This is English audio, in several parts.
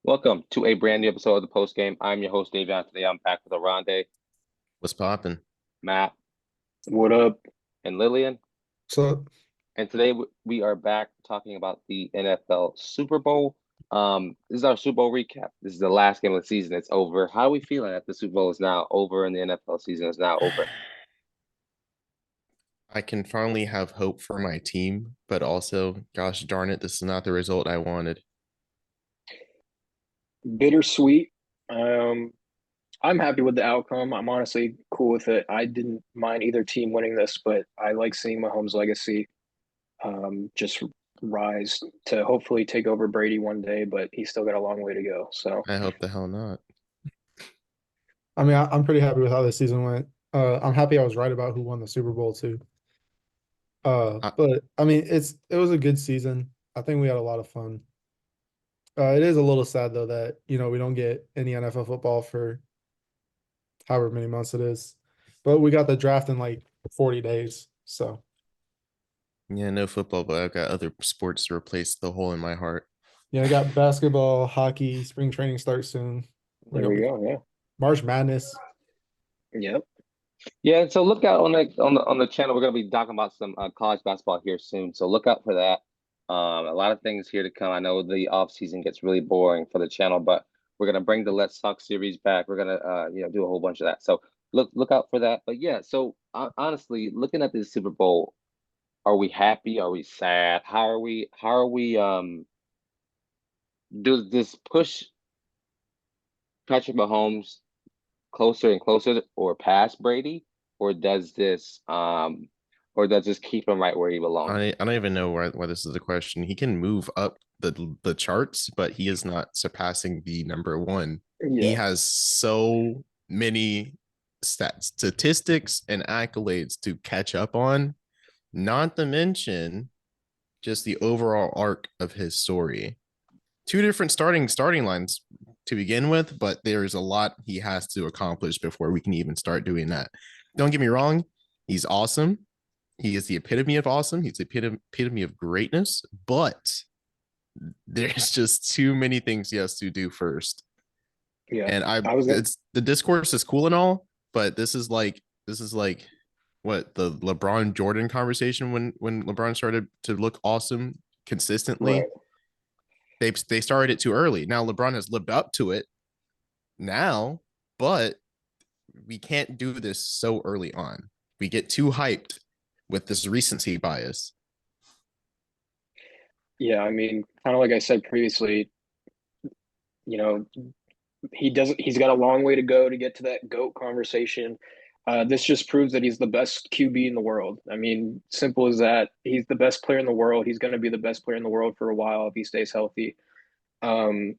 Welcome to a brand new episode of the Post Game. I'm your host, Davion. Today I'm back with Oronde, What's poppin'? Matt, What up? and Lillian. So And today we are back talking about the NFL Super Bowl. This is our Super Bowl recap. This is the last game of the season. It's over. How are we feeling that the Super Bowl is now over and the NFL season is now over? I can finally have hope for my team, but also, gosh darn it, this is not the result I wanted. bittersweet. Um, I'm happy with the outcome. I'm honestly cool with it. I didn't mind either team winning this, but I like seeing Mahomes' legacy just rise to hopefully take over Brady one day, but he's still got a long way to go. So I hope the hell not. I'm pretty happy with how this season went. I'm happy I was right about who won the Super Bowl too. I, But I mean, it was a good season. I think we had a lot of fun. It is a little sad though that we don't get any NFL football for however many months it is, but we got the draft in like 40 days. So yeah, no football, but I've got other sports to replace the hole in my heart. yeah, I got basketball, hockey, spring training starts soon. We're there gonna we be go. Yeah. March Madness. Yep. Yeah, so look out on the channel. We're gonna be talking about some college basketball here soon. So look out for that. A lot of things here to come. I know the off season gets really boring for the channel, but we're gonna bring the Let's Talk series back. We're gonna do a whole bunch of that. So look out for that. But yeah, so honestly, looking at this Super Bowl, are we happy? Are we sad? How are we does this push Patrick Mahomes closer and closer or past Brady, or does this keep him right where he belongs? I don't even know why this is a question. He can move up the charts, but he is not surpassing the number one. He Yeah. has so many statistics and accolades to catch up on, not to mention just the overall arc of his story. Two different starting lines to begin with, but there's a lot he has to accomplish before we can even start doing that. Don't get me wrong, he's awesome. He is the epitome of awesome. He's the epitome of greatness, but there's just too many things he has to do first. Yeah. And I was gonna, it's the discourse is cool and all, but this is like what the LeBron Jordan conversation when LeBron started to look awesome consistently. right. They started it too early. Now LeBron has lived up to it now, but we can't do this so early on. We get too hyped with this recency bias. Yeah, I mean, kind of like I said previously, you know, he's got a long way to go to get to that GOAT conversation. This just proves that he's the best QB in the world. I mean, simple as that. He's the best player in the world. He's going to be the best player in the world for a while if he stays healthy. Um,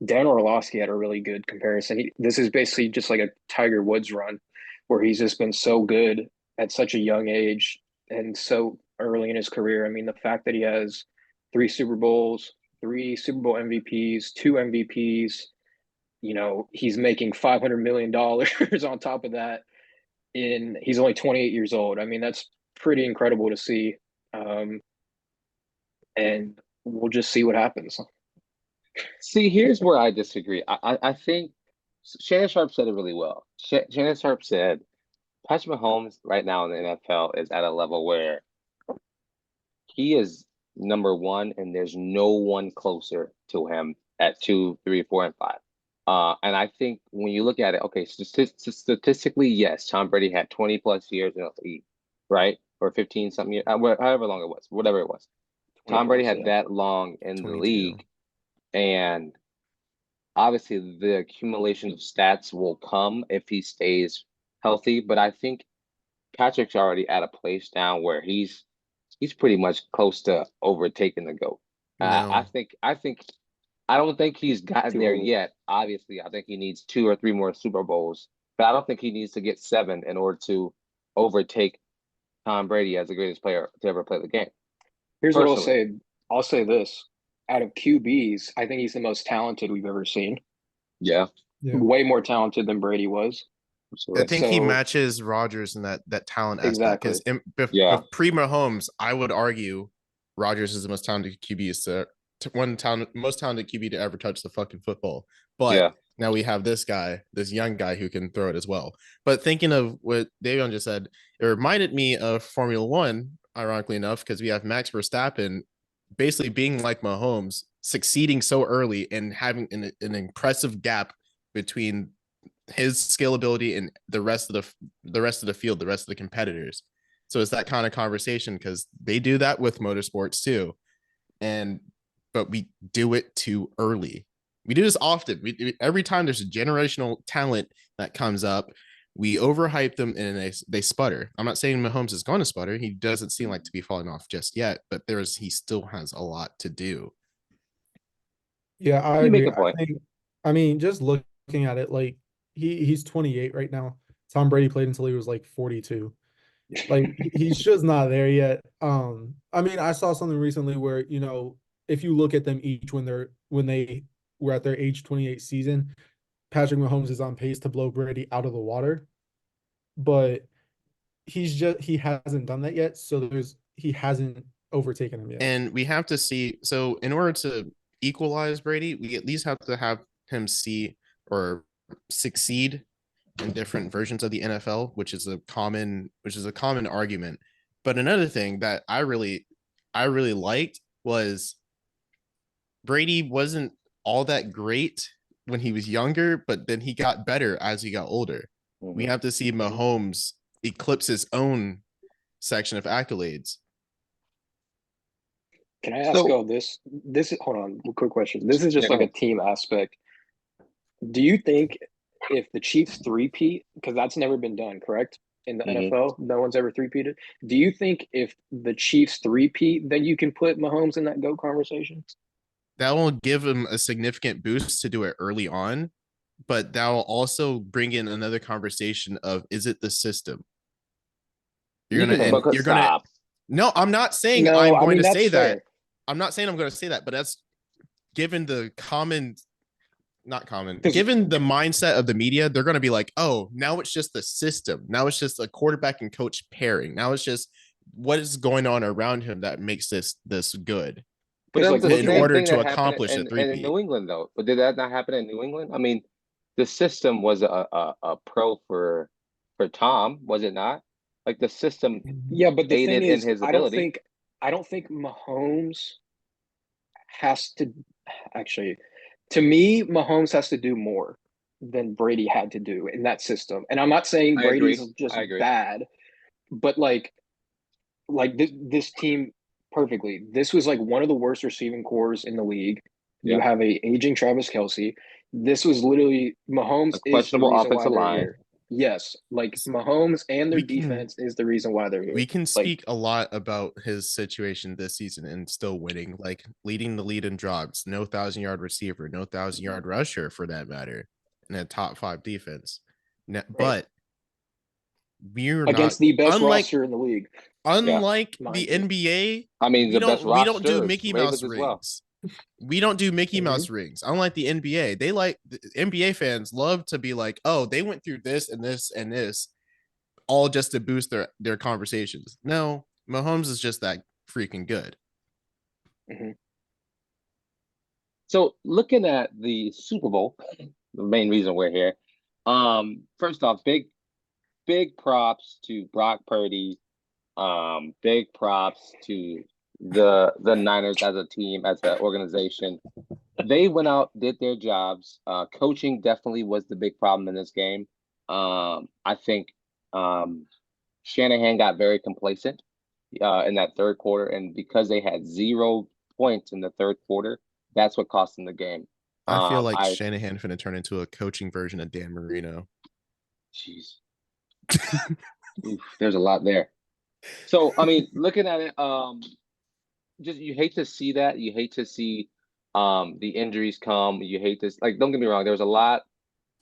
Dan Orlovsky had a really good comparison. This is basically just like a Tiger Woods run where he's just been so good at such a young age and so early in his career. I mean, the fact that he has three Super Bowls, three Super Bowl MVPs, two MVPs, he's making $500 million on top of that. He's only 28 years old. I mean, that's pretty incredible to see. Um, and we'll just see what happens. See, here's where I disagree. I think Shannon Sharp said it really well. Shannon Sharp said Patrick Mahomes right now in the NFL is at a level where he is number one, and there's no one closer to him at two, three, four, and five. And I think when you look at it, okay, statistically, yes, Tom Brady had 20 plus years in the league, right? Or 15 something years, however long it was, whatever it was. Tom Brady had that long in the 22. league, and obviously the accumulation of stats will come if he stays healthy. But I think Patrick's already at a place now where he's pretty much close to overtaking the GOAT. I No, think I don't think he's gotten Too there early. yet. Obviously, I think he needs two or three more Super Bowls, but I don't think he needs to get seven in order to overtake Tom Brady as the greatest player to ever play the game. Here's what I'll Personally, say. I'll say this. Out of QBs, I think he's the most talented we've ever seen. yeah, Yeah. Way more talented than Brady was. I absolutely, think he So matches Rodgers in that talent aspect because exactly. yeah. pre Mahomes, I would argue Rodgers is the most talented QB most talented QB to ever touch the fucking football. But Yeah. now we have this guy, this young guy who can throw it as well. But thinking of what Davion just said, it reminded me of Formula One, ironically enough, because we have Max Verstappen basically being like Mahomes, succeeding so early and having an impressive gap between his scalability and the rest of the field, the rest of the competitors. So it's that kind of conversation because they do that with motorsports too. But we do it too early. We do this often. Every time there's a generational talent that comes up, we overhype them and they sputter. I'm not saying Mahomes is going to sputter. He doesn't seem like to be falling off just yet, but he still has a lot to do. Yeah, I You make agree. a point. I mean, just looking at it, like he's 28 right now. Tom Brady played until he was like 42. Like he's just not there yet. I mean, I saw something recently where, if you look at them each when they were at their age 28 season, Patrick Mahomes is on pace to blow Brady out of the water. But he hasn't done that yet, so he hasn't overtaken him yet. And we have to see, so in order to equalize Brady, we at least have to have him see or succeed in different versions of the NFL, which is a common argument. But another thing that I really liked was Brady wasn't all that great when he was younger, but then he got better as he got older. We have to see Mahomes eclipse his own section of accolades. Can I ask this? This is, hold on, quick question. This is just like a team aspect. Do you think if the Chiefs three-peat, because that's never been done, correct? In the NFL, no one's ever three-peated. Do you think if the Chiefs three-peat, then you can put Mahomes in that GOAT conversation? That will give him a significant boost to do it early on, but that will also bring in another conversation of, is it the system? You're gonna. No, I'm not saying I'm going to say that. I'm not saying I'm going to say that, but that's given the given the mindset of the media, they're going to be like, oh, now it's just the system. Now it's just a quarterback and coach pairing. Now it's just what is going on around him that makes this good. But that's the in order to accomplish a three-peat in New England, though. But did that not happen in New England? I mean, the system was a pro for Tom, was it not? Like the system, yeah. But the thing is, in his ability. I don't think Mahomes has to actually. To me, Mahomes has to do more than Brady had to do in that system. And I'm not saying Brady's just bad, but like this team perfectly. This was like one of the worst receiving cores in the league. Yeah. You have a aging Travis Kelce. This was literally Mahomes a questionable offensive line. Here. Yes, like Mahomes and their defense is the reason why they're here. We can speak a lot about his situation this season and still winning, like leading the lead in drops, no 1,000-yard receiver, no 1,000-yard rusher for that matter, in a top 5 defense. But we're against the best roster in the league. Unlike the NBA, I mean, we don't do Mickey Mouse rings. We don't do Mickey Mouse rings. Unlike the NBA, the NBA fans love to be like, oh, they went through this and this and this, all just to boost their conversations. No, Mahomes is just that freaking good. So looking at the Super Bowl, the main reason we're here. First off, big props to Brock Purdy. Big props to the Niners as a team, as an organization. They went out, did their jobs. Coaching definitely was the big problem in this game. I think Shanahan got very complacent in that third quarter, and because they had 0 points in the third quarter, that's what cost them the game. I feel like Shanahan finna turn into a coaching version of Dan Marino. Jeez. Oof, there's a lot there. So, I mean, looking at it, just you hate to see that. You hate to see the injuries come. You hate this. Like, don't get me wrong. There was a lot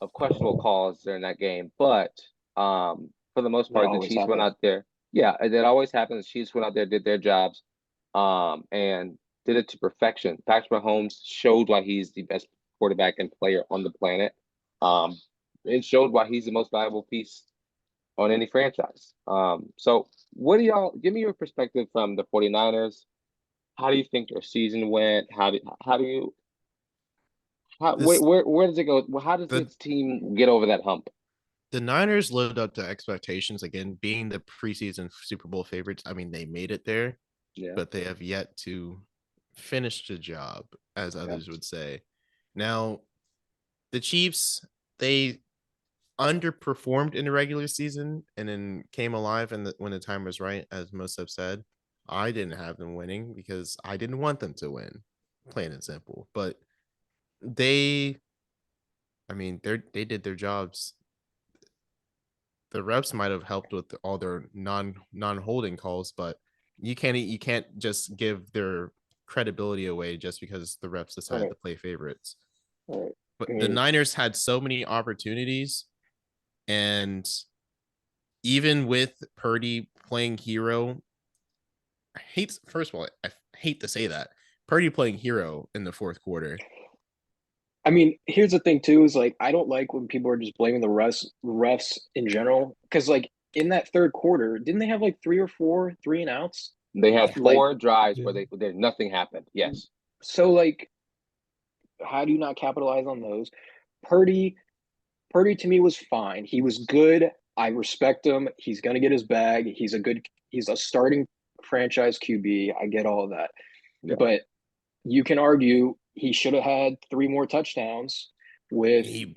of questionable calls during that game, but for the most part, the Chiefs went out there. Yeah, it always happens. The Chiefs went out there, did their jobs, and did it to perfection. Patrick Mahomes showed why he's the best quarterback and player on the planet. It showed why he's the most valuable piece on any franchise. So what do y'all give me your perspective from the 49ers how do you think their season went? How do you This where does it go? How does the this team get over that hump? the Niners lived up to expectations again, being the preseason Super Bowl favorites. I mean, they made it there, Yeah. but they have yet to finish the job, as Yeah. others would say. Now, the Chiefs, they underperformed in the regular season and then came alive when the time was right, as most have said. I didn't have them winning because I didn't want them to win, plain and simple. But they, I mean, they did their jobs. The refs might have helped with all their non-holding calls, but you can't just give their credibility away just because the refs decided Right. to play favorites. Right. But I the mean, Niners had so many opportunities, and even with Purdy playing hero, first of all, I hate to say that, Purdy playing hero in the fourth quarter. I mean, here's the thing too, is like I don't like when people are just blaming the refs in general. Because like in that third quarter, didn't they have like 3 or 4 3-and-outs? They had Like 4 drives Yeah. where nothing happened. Yes. so like how do you not capitalize on those? Purdy to me was fine. He was good. I respect him. He's gonna get his bag. He's a starting franchise QB. I get all of that. Yeah. But you can argue he should have had 3 more touchdowns with He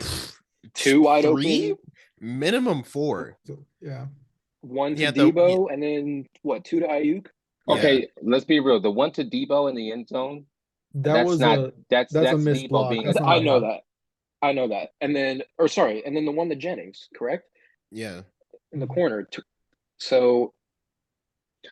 2 wide three, open, minimum 4. So, yeah. one to Yeah, Debo, and then what, 2 to Ayuk? Okay, let's be real. The one to Debo in the end zone, That's that's a missed Debo block. being That's a not I a know block. that. I know that. And then, or sorry, and then the one to Jennings, correct? yeah. In the corner. So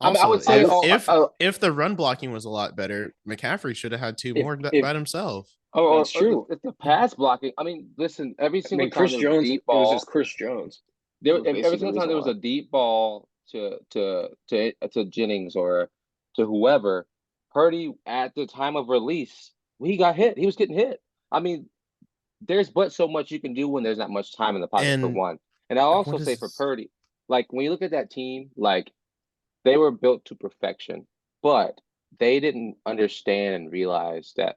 I mean, I Also, would say if the run blocking was a lot better, McCaffrey should have had 2 if more if by himself. that's true. if the pass blocking. I mean, listen, every I single mean, time Chris there was a Jones, deep it was ball, just Chris Jones. every Basically the single time reason there was why. a deep ball to Jennings or to whoever, Purdy at the time of release, he got hit. He was getting hit. I mean, there's but so much you can do when there's not much time in the pocket for And one. And I'll also what say for is Purdy, like when you look at that team, like they were built to perfection, but they didn't understand and realize that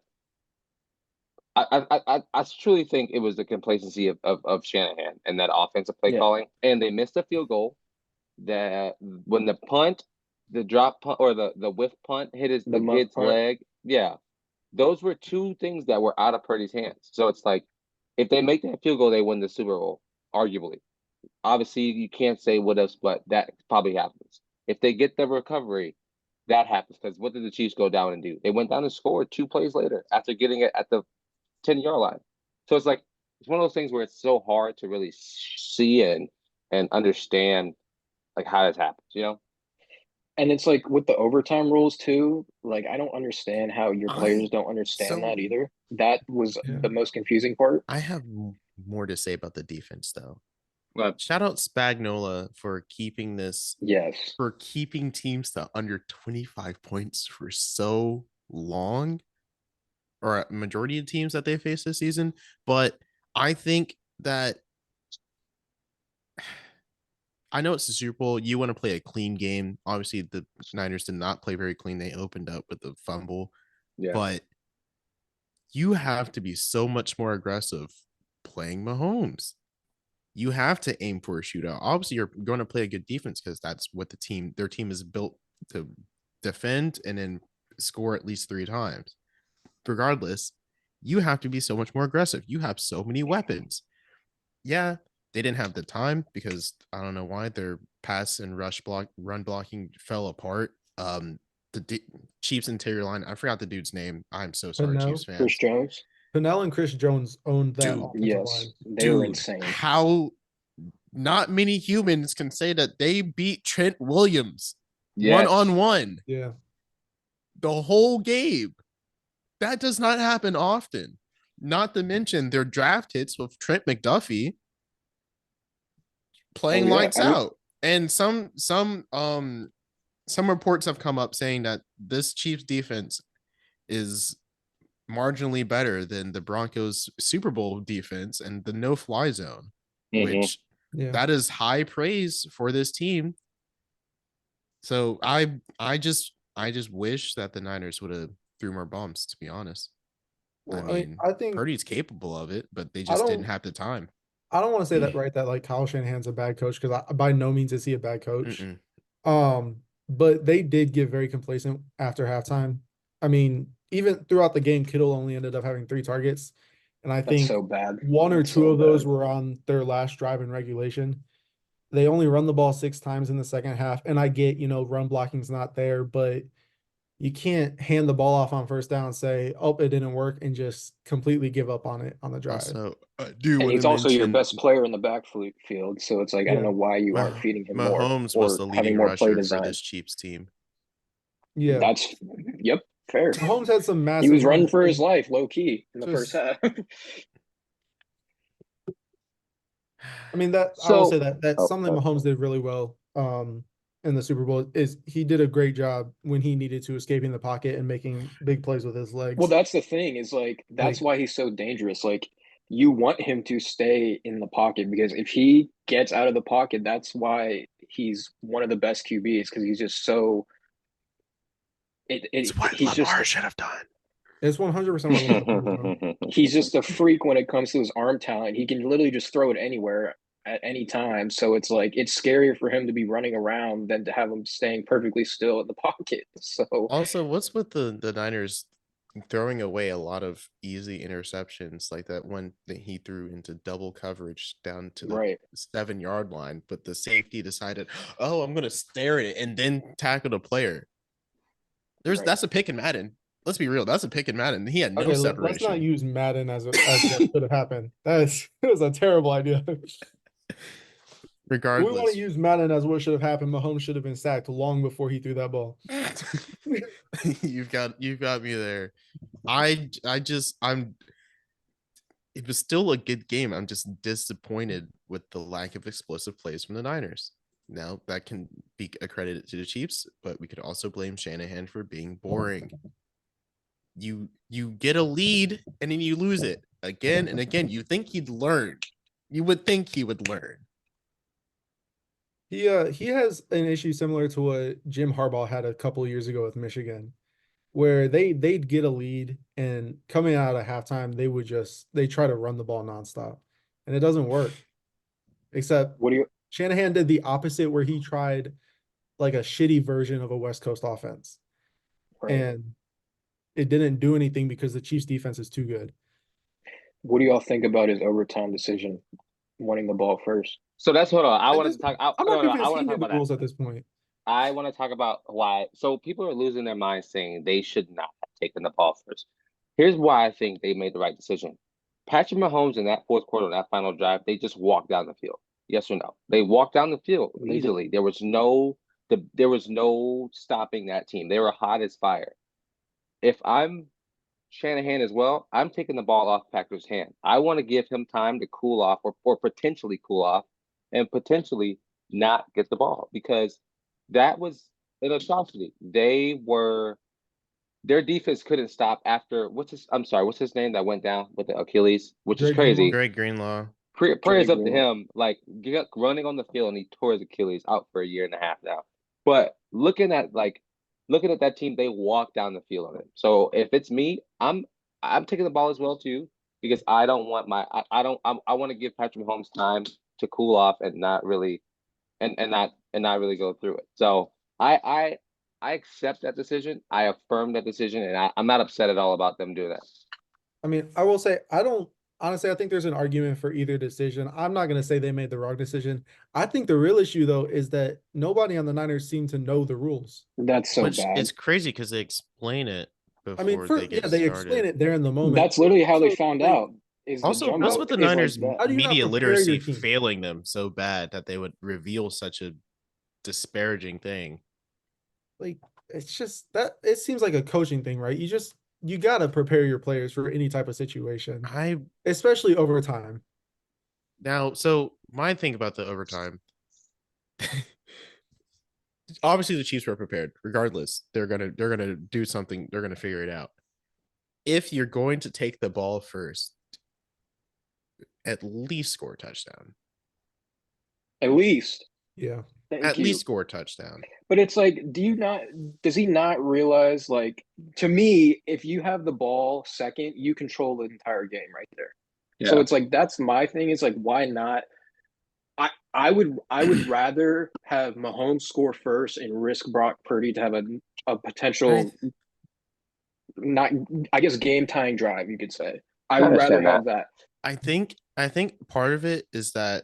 I truly think it was the complacency of Shanahan and that offensive play Yeah. calling, and they missed a field goal. That when the punt, the drop punt or the whiff punt hit The the muff kid's punt. leg, yeah, those were 2 things that were out of Purdy's hands. So it's like if they make that field goal, they win the Super Bowl, arguably. Obviously, you can't say what else, but that probably happens. If they get the recovery, that happens. Because what did the Chiefs go down and do? They went down and scored 2 plays later after getting it at the 10-yard line. So it's like it's one of those things where it's so hard to really see and understand like how this happens, you know? And it's like with the overtime rules too, like I don't understand how your players don't understand so that either. That was Yeah. the most confusing part. I have more to say about the defense though. But Shout out Spagnola for keeping Yes. teams to under 25 points for so long, or a majority of teams that they face this season. But I think that I know it's the Super Bowl. You want to play a clean game. Obviously, the Niners did not play very clean. They opened up with a fumble, yeah, but you have to be so much more aggressive playing Mahomes. You have to aim for a shootout. Obviously, you're going to play a good defense because that's what their team is built to defend and then score at least 3 times. Regardless, you have to be so much more aggressive. You have so many weapons. Yeah, they didn't have the time because I don't know why their pass and run blocking fell apart. The Chiefs interior line, I forgot the dude's name. I'm so sorry, Pennell? Chiefs Chris fans. Jones. Pennell and Chris Jones owned that Dude, offensive Yes. line. They were Dude, insane. how not many humans can say that they beat Trent Williams yes. 1-on-1 Yeah. the whole game. That does not happen often. Not to mention their draft hits with Trent McDuffie playing yeah. lights I mean, out. And some reports have come up saying that this Chiefs defense is marginally better than the Broncos Super Bowl defense and the no-fly zone, which Yeah. that is high praise for this team. So I just I just wish that the Niners would have threw more bumps, to be honest. I mean, I think Purdy's capable of it, but they I just didn't don't have the time. I don't want to say that right that like Kyle Shanahan's a bad coach because by no means is he a bad coach. Mm-mm. But they did get very complacent after halftime. I mean, even throughout the game, Kittle only ended up having 3 targets, and I That's think so bad. one or That's two so of those bad. were on their last drive in regulation. They only run the ball 6 times in the second half, and I get run blocking's not there, but you can't hand the ball off on first down, say, "Oh, it didn't work," and just completely give up on it on the drive. Also, I do And want he's to also your mention best player in the backfield, so it's like I don't Yeah, know why you aren't feeding him more Mahomes was or the having leading more play rusher for design. this Chiefs team. yeah. That's yep, fair. Mahomes had some He massive was running runs. for his life, low key, in the first Just, half. I mean, that I will say So, that's oh, something Mahomes did really well. In the Super Bowl is he did a great job when he needed to escaping the pocket and making big plays with his Well, legs. that's the thing, is like that's Like, why he's so dangerous. Like you want him to stay in the pocket because if he gets out of the pocket, that's why he's one of the best QBs because he's just so It's what he's just Lamar should have done. it's 100% what Lamar should have done. he's just a freak when it comes to his arm talent. He can literally just throw it anywhere at any time. So it's like it's scarier for him to be running around than to have him staying perfectly still in the pocket. So Also, what's with the Niners throwing away a lot of easy interceptions like that one that he threw into double coverage down to the right. 7-yard line, but the safety decided, oh, I'm gonna stare at it and then tackle the player. Right. That's a pick in Madden. Let's be real, that's a pick in Madden. He had no Okay, let's not separation. use Madden as what could have happened. That was a terrible idea. We want Regardless, to use Madden as what should have happened. Mahomes should have been sacked long before he threw that ball. you've got me there. I'm it was still a good game. I'm just disappointed with the lack of explosive plays from the Niners. Now that can be accredited to the Chiefs, but we could also blame Shanahan for being boring. You get a lead and then you lose it again and again. You think he'd learn. You would think he would learn. He has an issue similar to what Jim Harbaugh had a couple of years ago with Michigan, where they'd get a lead and coming out of halftime they try to run the ball nonstop, and it doesn't work. Except What do you Shanahan did the opposite, where he tried like a shitty version of a West Coast offense, right. and it didn't do anything because the Chiefs defense is too good. What do y'all think about his overtime decision, wanting the ball first? so that's hold on. I At wanted this to talk. point, I'm not No, no, I convinced want he to talk knew the about that. rules at this point. I want to talk about why. So people are losing their minds saying they should not have taken the ball first. Here's why I think they made the right decision. Patrick Mahomes in that fourth quarter, that final drive, they just walked down the field. Yes or no? They walked down the field They did. easily. There was no stopping that team. They were hot as fire. If I'm Shanahan as well, I'm taking the ball off Packers' hand. I want to give him time to cool off or potentially cool off and potentially not get the ball because that was an atrocity. Their defense couldn't stop after what's his name that went down with the Achilles, which is Dre Greenlaw. crazy. Greg Greenlaw. Prayers up to Greenlaw. him, like running on the field and he tore his Achilles out for a year and a half now. But looking at that team, they walk down the field on it. So if it's me, I'm taking the ball as well too because I don't want I want to give Patrick Mahomes time to cool off and not really not really go through it. So I accept that decision. I affirm that decision, and I'm not upset at all about them doing that. I mean, I will say I don't honestly. I think there's an argument for either decision. I'm not going to say they made the wrong decision. I think the real issue though is that nobody on the Niners seem to know the rules. That's so Which bad. it's crazy because they explain it I mean, before they get they explain started. it there in the moment. That's literally how they So, found like, out. Is the Also, what's jumbo with the is like Niners that. How do you not media prepare your literacy team? failing them so bad that they would reveal such a disparaging thing? Like, it's just that it seems like a coaching thing, right? You got to prepare your players for any type of situation, especially over time. So my thing about the overtime, obviously the Chiefs were prepared. Regardless, they're gonna do something. They're gonna figure it out. If you're going to take the ball first, at least score a touchdown. At least. Yeah. Thank At you. least score a touchdown. But it's like, does he not realize, like, to me, if you have the ball second, you control the entire game right there. So Yeah. it's like, that's my thing. It's like, why not? I would rather have Mahomes score first and risk Brock Purdy to have a potential not, I guess, game tying drive, you could say. I would rather understand have that. I think part of it is that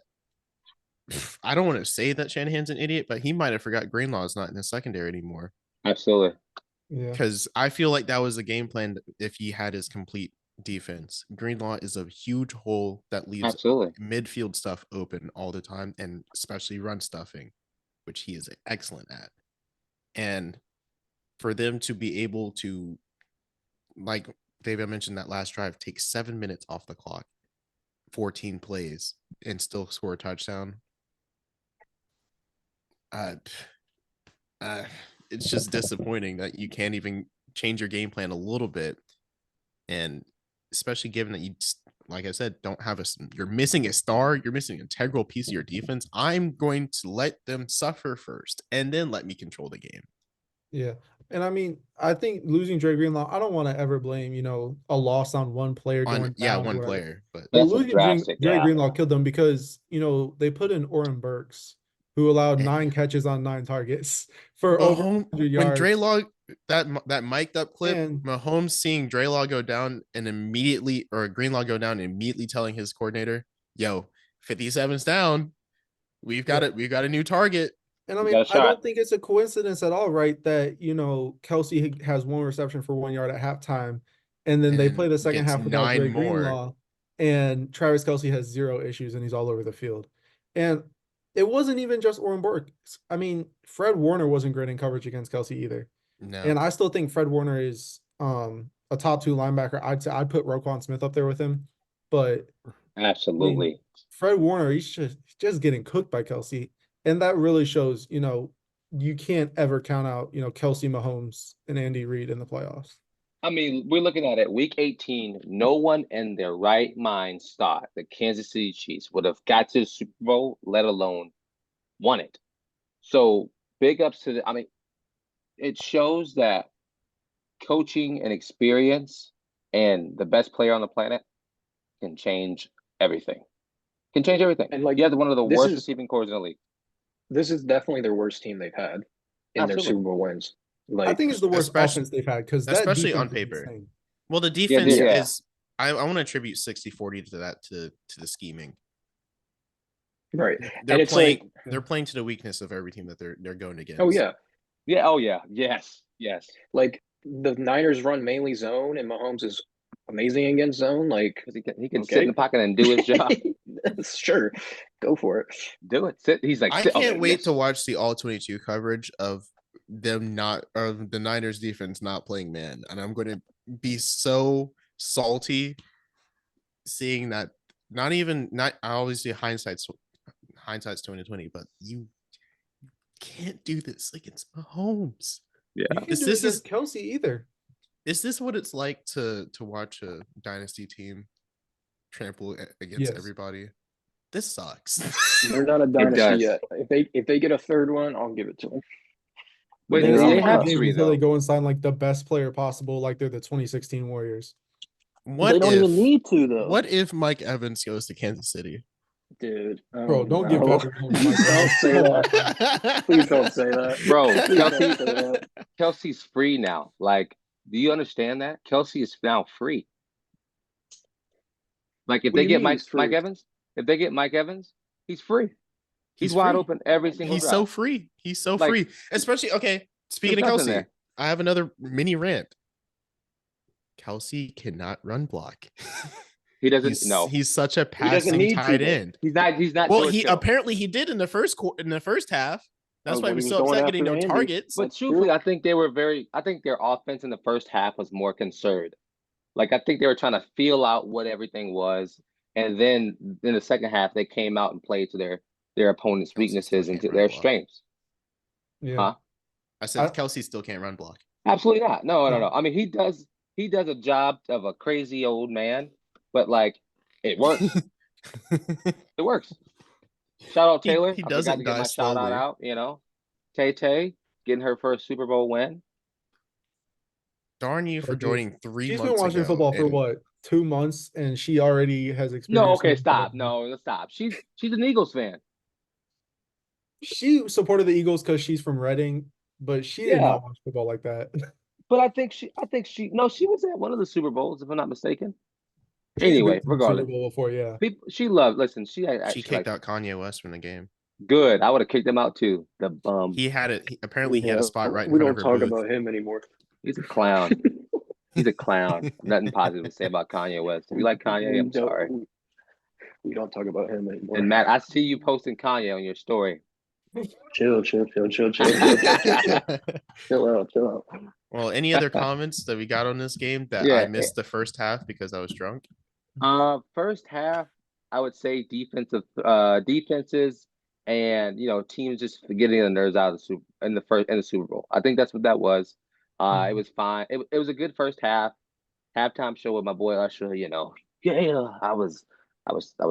I don't want to say that Shanahan's an idiot, but he might have forgot Greenlaw's not in the secondary anymore. Absolutely. Yeah. Because I feel like that was a game plan if he had his complete defense. Greenlaw is a huge hole that leaves Absolutely. midfield stuff open all the time, and especially run stuffing, which he is excellent at. And for them to be able to, like David mentioned, that last drive, take 7 minutes off the clock, 14 plays, and still score a touchdown. It's just disappointing that you can't even change your game plan a little bit. And especially given that you, like I said, don't have you're missing a star, you're missing an integral piece of your defense. I'm going to let them suffer first and then let me control the game. Yeah. And I mean, I think losing Dre Greenlaw, I don't want to ever blame, a loss on one player going down. One or whatever. player, but But That's a losing drastic, Dre yeah. Greenlaw killed them because, they put in Oren Burks, who allowed 9 catches on 9 targets for over 100 when yards. Drelaw, that mic'd up clip, And Mahomes seeing Drelaw go down and immediately, or Greenlaw go down and immediately telling his coordinator, yo, 57's down. We've got it. We've got a new target. And I You mean, got a I don't shot. think it's a coincidence at all, right? That, Kelsey has 1 reception for 1 yard at halftime. And then they play the second gets half without 9 Dre more. Greenlaw. And Travis Kelsey has 0 issues and he's all over the field. And it wasn't even just Oren Burks. I mean, Fred Warner wasn't great in coverage against Kelsey either. No. And I still think Fred Warner is a top 2 linebacker. I'd put Roquan Smith up there with him. But Absolutely. I mean, Fred Warner, he's just getting cooked by Kelsey. And that really shows, you can't ever count out, Kelsey, Mahomes, and Andy Reid in the playoffs. I mean, we're looking at it. Week 18, no one in their right mind thought the Kansas City Chiefs would have got to the Super Bowl, let alone won it. So big ups to it shows that coaching and experience and the best player on the planet can change everything. Can change everything. And like, you have one of the this worst is- receiving corps in the league. This is definitely their worst team they've had in their Absolutely. Super Bowl wins. I think it's the worst especially- offense they've had because especially on paper. Well, the defense is. I want to attribute 60-40 to that to the scheming. Right. They're And it's playing. like, They're playing to the weakness of every team that they're going against. oh yeah, Yeah. Oh yeah. Yes. Yes. like the Niners run mainly zone, and Mahomes is amazing against zone. Like, 'Cause he can sit in the pocket and do his job. Sure, go for it. Do it. Sit. He's like, I sit. can't Okay, wait yes. to watch the all 22 coverage of them of the Niners defense not playing man, and I'm going to be so salty seeing that. Not obviously hindsight's 2020, but you can't do this against Mahomes. Yeah. You can't do it against Kelsey either. Is this what it's like to watch a dynasty team trample against everybody? This sucks. They're not a dynasty yet. If they get a third one, I'll give it to them. Wait, And it's they not have games 3 until though. they go and sign like the best player possible, like they're the 2016 Warriors. They don't even need to though. What if Mike Evans goes to Kansas City? Dude, Bro, don't give no. Patrick Mahomes Don't say that. Please don't say that, Bro, Please don't say that. Kelsey's free now. Like, do you understand that? Kelsey is now free. Like, if What do they you get mean Mike he's free? Evans, he's free. He's wide free. open every single He's drive. so free. He's so Like, free. Especially, okay, speaking of there's nothing Kelsey, there. I have another mini rant. Kelsey cannot run block. He doesn't. No, He's such a doesn't passing need to, tight though. end. he's not. Well, George he Kittle. apparently he did in the first half. That's why when he was he so was upset going getting no after Andy. targets. But That's truthfully, true. I think I think their offense in the first half was more concerned. Like, I think they were trying to feel out what everything was, and then in the second half they came out and played to their opponent's Kelsey weaknesses still and can't to their run block. strengths. Yeah. Huh? I said Kelsey still can't run block. Absolutely not. No. I mean, he does a job of a crazy old man, but like, it works. It works. Shout out He- Taylor. he I forgot doesn't to get die my shout slowly. out. Tay Tay getting her first Super Bowl win. Darn you for But dude, joining 3 she's been months watching ago. football for And what, 2 months, and she already has No, experienced. okay, stop. No, stop. She's an Eagles fan. She supported the Eagles because she's from Reading, but she did Yeah. not watch football like that. But I think she was at one of the Super Bowls, if I'm not mistaken. She's Anyway, been to the regardless, Super Bowl before, yeah. she loved. Listen, she she actually kicked like out Kanye West from the game. good. I would have kicked him out too. The He had it. Apparently, he had a Yeah, spot right in we front don't of her talk booth. about him anymore. he's a clown. He's a clown. Nothing positive to say about Kanye West. If you like Kanye, I'm sorry. We don't talk about him anymore. And Matt, I see you posting Kanye on your story. Chill. Chill out. Well, any other comments that we got on this game that Yeah. I missed the first half because I was drunk? First half, I would say defenses and teams just getting the nerves out of the Super Bowl. I think that's what that was. It was fine. It was a good first half. Halftime show with my boy Usher. Yeah, I was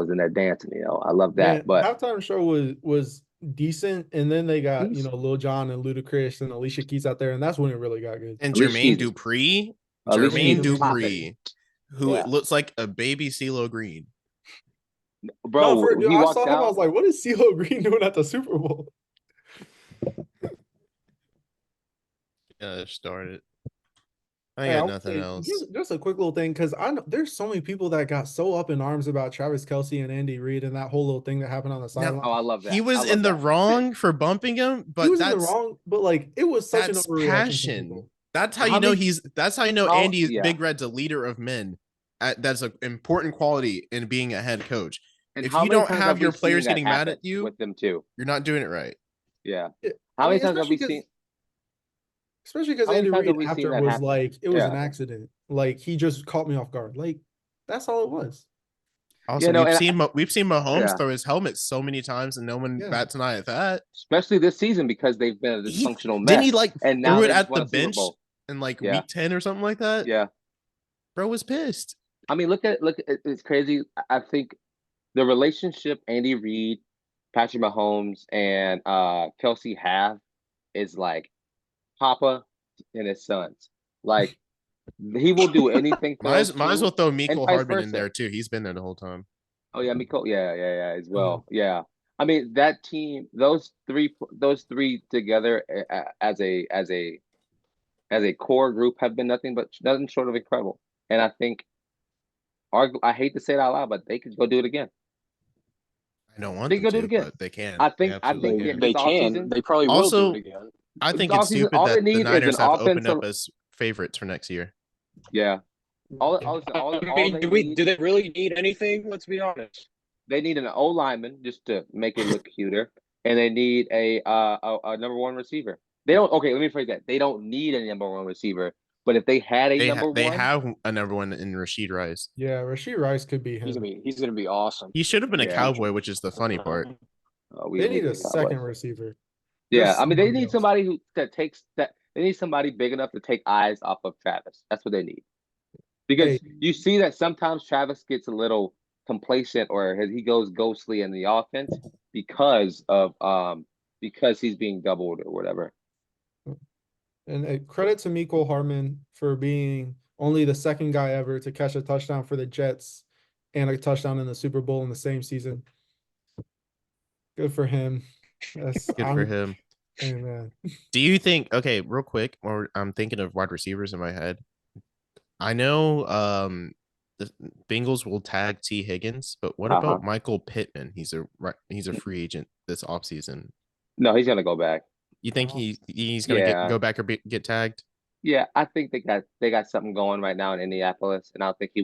in there dancing. I love that. Man, But halftime show was decent, and then they got He's- Lil Jon and Ludacris and Alicia Keys out there, and that's when it really got good. And Alicia Jermaine Keys- Dupri, Alicia Jermaine Keys is Dupri, who Yeah. looks like a baby CeeLo Green. bro, No, dude, he I walked saw him. I out. was like, "What is CeeLo Green doing at the Super Bowl?" Started. I Hey, got would nothing say, else. Just a quick little thing, because I know there's so many people that got so up in arms about Travis Kelce and Andy Reid and that whole little thing that happened on the sideline. Oh, I love that. He was in the wrong for bumping him, He but was in the that's wrong, but like it was such an that's overreaction. from passion. people. That's how How you know many- that's how you know how- Andy yeah. Big Red's a leader of men. That's an important quality in being a head coach. And If how you many don't times have we your seen players that getting mad happen at you, with them too? you're not doing it right. Yeah. Yeah, How I many mean, times have we especially seen? especially because How many Andy times have Reid we seen after that was happen? like, it was an Yeah. accident. Like he just caught me off guard. Like that's all it was. Also, no, we've seen Mahomes Yeah. throw his helmet so many times, and no one Yeah. bats an eye at that. Especially this season because they've been a dysfunctional mess. Didn't he like and now threw it they just at won the a Super bench Bowl. in like Yeah. week 10 or something like that? Yeah. Bro was pissed. I mean, look at it's crazy. I think the relationship Andy Reid, Patrick Mahomes, and Kelsey have is like Papa and his sons. Like he will do anything for Might those as well two, throw and Miko vice Hardman in versa. there too. He's been there the whole time. Oh yeah, Miko. Yeah, as well. Yeah. I mean that team, those three together as a core group have been nothing short of incredible. And I think, I hate to say it out loud, but they could go do it again. I don't want They them go do it to, again. but they can. I think absolutely if They this can. offseason- They probably will Also, do it again. I think This it's offseason, stupid all that they the need is Niners an have opened up offensive- as favorites for next year. Yeah. All Do they really need anything? Let's be honest. They need an O lineman just to make it look cuter, and they need a number one receiver. They don't. Okay, let me phrase that. They don't need a number one receiver, but if they had a number They one, have a number one in Rasheed Rice. Yeah, Rashee Rice could be him. He's gonna be awesome. He should have been a Yeah. Cowboy, which is the funny part. They need a second receiver. Yeah, Just I mean, they somebody need else. somebody They need somebody big enough to take eyes off of Travis. That's what they need. Because you see that sometimes Travis gets a little complacent or he goes ghostly in the offense because he's being doubled or whatever. And credit to Mecole Hardman for being only the second guy ever to catch a touchdown for the Jets and a touchdown in the Super Bowl in the same season. Good for him. Good for him. Amen. Do you think, okay, real quick, or I'm thinking of wide receivers in my head. I know the Bengals will tag T. Higgins, but what about Michael Pittman? He's a free agent this offseason. No, he's gonna go back. You think he's gonna go back or get tagged? Yeah, I think they got something going right now in Indianapolis, and I think he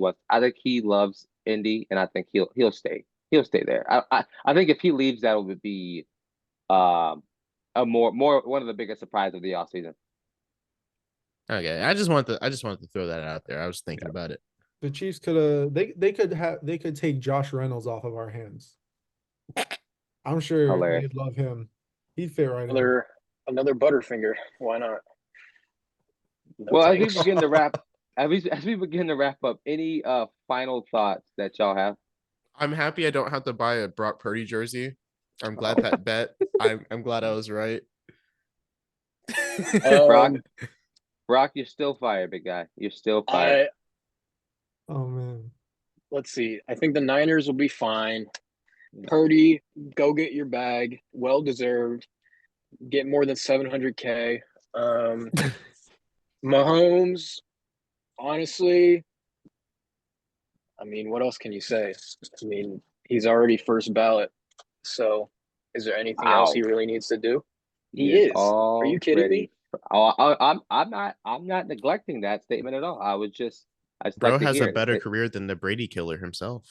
loves Indy, and I think he'll stay. He'll stay there. I think if he leaves, that would be a more one of the biggest surprises of the offseason. Okay, I just wanted to throw that out there. I was thinking about it. The Chiefs they could take Josh Reynolds off of our hands. I'm sure Hilarious. they'd love him. He'd fit right in. Another Butterfinger. Why not? No Well, as thanks. we begin to wrap up, any final thoughts that y'all have? I'm happy I don't have to buy a Brock Purdy jersey I'm glad that bet. I'm glad I was right. Brock, Um, Brock, you're still fired, big guy. You're still fired. Oh man. Let's see. I think the Niners will be fine. Purdy, go get your bag. Well deserved. Get more than 700K. Mahomes, honestly, I mean, what else can you say? I mean, he's already first ballot. So, is there anything else Wow. he really needs to do? He is is. Are you kidding me? Oh, I'm not neglecting that statement at all. I just Bro like to has hear a it. better career than the Brady killer himself.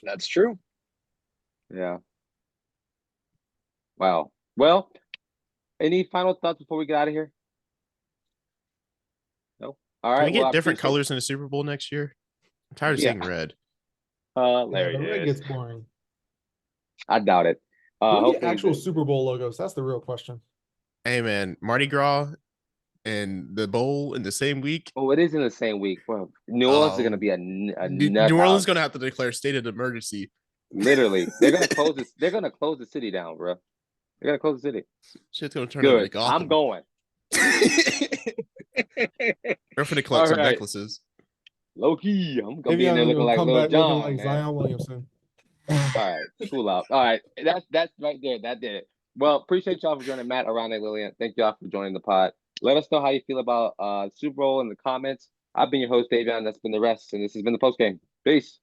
That's true. Yeah. Wow. Well, any final thoughts before we get out of here? No. All Can right. we Well, get I different appreciate. colors in the Super Bowl next year? I'm tired of Yeah. seeing red. Yeah, There the he red is. gets boring. I doubt it. What are the Hopefully, actual Super Bowl logos? That's the real question. Hey man, Mardi Gras and the bowl in the same week. oh, it is in the same week. Well, New Orleans is going to be a nut New Orleans house. gonna have to declare state of emergency. Literally, they're going to close this. They're going to close the city down, bro. They're going to close the city. Shit's gonna turn into Good. I'm Gotham. going. We're gonna collect All some right. necklaces. Low-key, I'm going to be in Davion there is looking gonna like come Lil back looking Jon, like man. Zion Williamson. All right, cool out. All right, that's right there. That did it. Well, appreciate y'all for joining Matt, Oronde, Lillian. Thank y'all for joining the pod. Let us know how you feel about Super Bowl in the comments. I've been your host, Davion. That's been the rest, and this has been the post game. Peace.